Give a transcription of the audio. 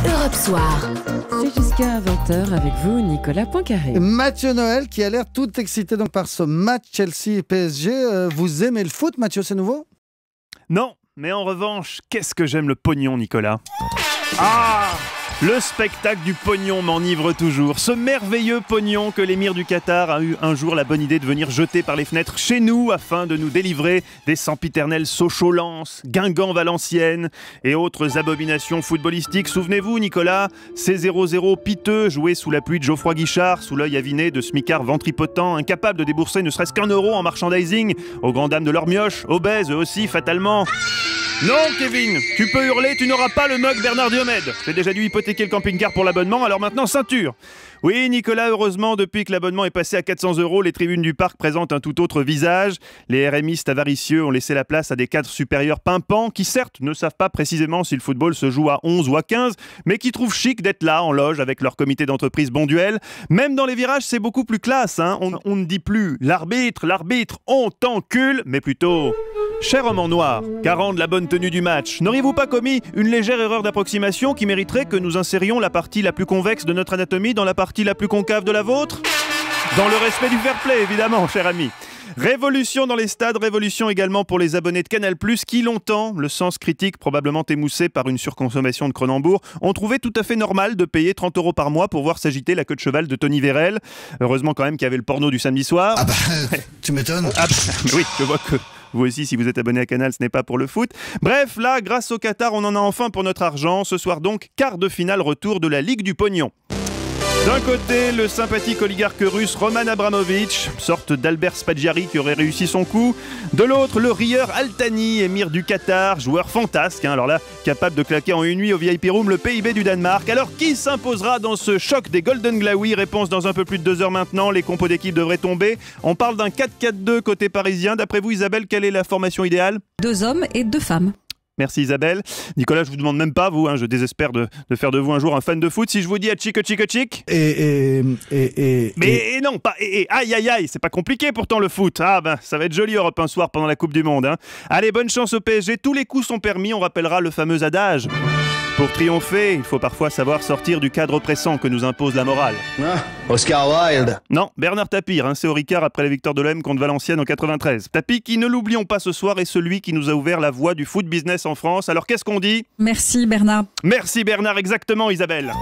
Europe Soir. C'est jusqu'à 20h avec vous, Nicolas Poincaré. Mathieu Noël qui a l'air tout excité donc par ce match Chelsea et PSG. Vous aimez le foot, Mathieu, c'est nouveau? Non, mais en revanche, qu'est-ce que j'aime le pognon, Nicolas. Ah, le spectacle du pognon m'enivre toujours. Ce merveilleux pognon que l'émir du Qatar a eu un jour la bonne idée de venir jeter par les fenêtres chez nous afin de nous délivrer des sempiternels Sochaux-Lens, Guingamp-Valenciennes et autres abominations footballistiques. Souvenez-vous, Nicolas, ces 0-0 piteux joués sous la pluie de Geoffroy Guichard, sous l'œil aviné de smicards ventripotents, incapables de débourser ne serait-ce qu'1 euro en merchandising, aux grandes dames de leur mioche, obèses eux aussi fatalement. Non, Kevin, tu peux hurler, tu n'auras pas le mug Bernard Diomède. J'ai déjà dû hypothéquer le camping-car pour l'abonnement, alors maintenant ceinture. Oui, Nicolas, heureusement, depuis que l'abonnement est passé à 400 €, les tribunes du parc présentent un tout autre visage. Les RMistes avaricieux ont laissé la place à des cadres supérieurs pimpants qui, certes, ne savent pas précisément si le football se joue à 11 ou à 15, mais qui trouvent chic d'être là, en loge, avec leur comité d'entreprise bon duel. Même dans les virages, c'est beaucoup plus classe, hein. On ne dit plus l'arbitre, on t'encule, mais plutôt... Cher homme en noir, garant de la bonne tenue du match, n'auriez-vous pas commis une légère erreur d'approximation qui mériterait que nous insérions la partie la plus convexe de notre anatomie dans la partie la plus concave de la vôtre? Dans le respect du fair play, évidemment, cher ami. Révolution dans les stades, révolution également pour les abonnés de Canal+, qui longtemps, le sens critique probablement émoussé par une surconsommation de Cronenbourg, ont trouvé tout à fait normal de payer 30 € par mois pour voir s'agiter la queue de cheval de Tony Vérel. Heureusement quand même qu'il y avait le porno du samedi soir. Ah bah, tu m'étonnes. Ah bah, oui, je vois que... Vous aussi, si vous êtes abonné à Canal, ce n'est pas pour le foot. Bref, là, grâce au Qatar, on en a enfin pour notre argent. Ce soir donc, quart de finale retour de la Ligue du Pognon. D'un côté, le sympathique oligarque russe Roman Abramovitch, sorte d'Albert Spaggiari qui aurait réussi son coup. De l'autre, le rieur Altani, émir du Qatar, joueur fantasque, alors là, capable de claquer en une nuit au VIP Room le PIB du Danemark. Alors qui s'imposera dans ce choc des Golden Glaoui? Réponse dans un peu plus de 2 heures maintenant, les compos d'équipe devraient tomber. On parle d'un 4-4-2 côté parisien. D'après vous, Isabelle, quelle est la formation idéale? 2 hommes et 2 femmes. Merci Isabelle. Nicolas, je vous demande même pas, vous, je désespère de faire de vous un jour un fan de foot. Si je vous dis chic. Mais non, pas aïe aïe aïe, c'est pas compliqué pourtant le foot. Ah ben, ça va être joli Europe un soir pendant la Coupe du Monde. Allez, bonne chance au PSG, tous les coups sont permis, on rappellera le fameux adage. Pour triompher, il faut parfois savoir sortir du cadre oppressant que nous impose la morale. Ah, Oscar Wilde. Non, Bernard Tapie, c'est au Ricard après la victoire de l'OM contre Valenciennes en 93. Tapie qui, ne l'oublions pas ce soir, est celui qui nous a ouvert la voie du foot business en France. Alors qu'est-ce qu'on dit? Merci Bernard. Merci Bernard, exactement Isabelle.